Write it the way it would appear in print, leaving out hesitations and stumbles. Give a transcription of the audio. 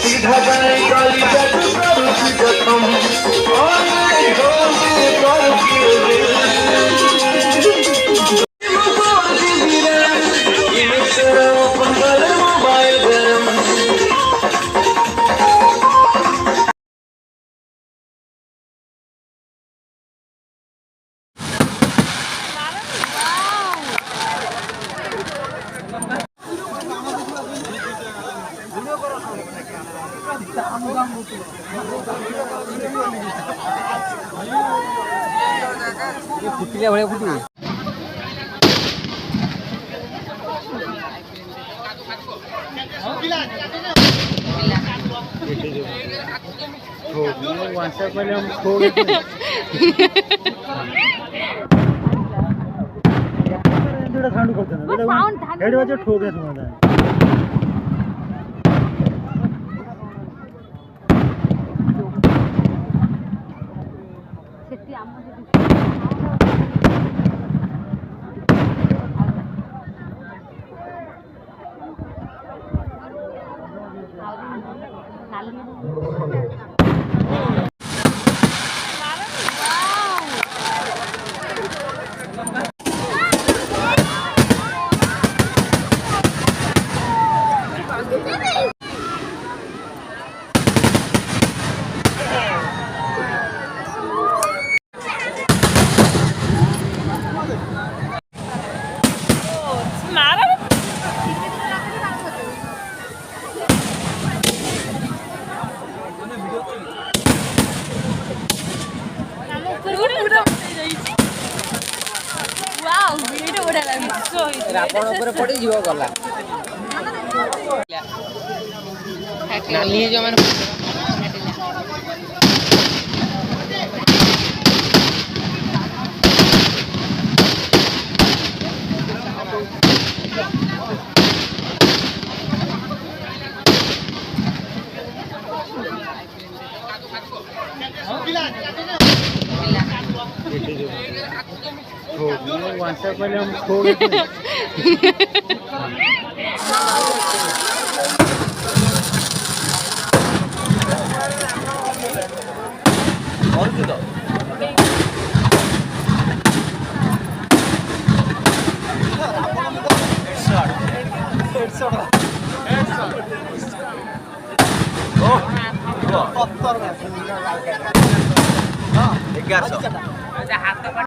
सीधा जाए काली जग करूँ जखम और मैं ढोल मोबाइल गरम फुटिला भଳିया फुटू ठोके तुम्हाला ଆପଣ ଉପରେ ପଡ଼ିଯିବ ଗଲା ନାଲି ହେଇଯିବ ମାନେ WhatsApp में हम खो गए और किधर हेडशॉट 1100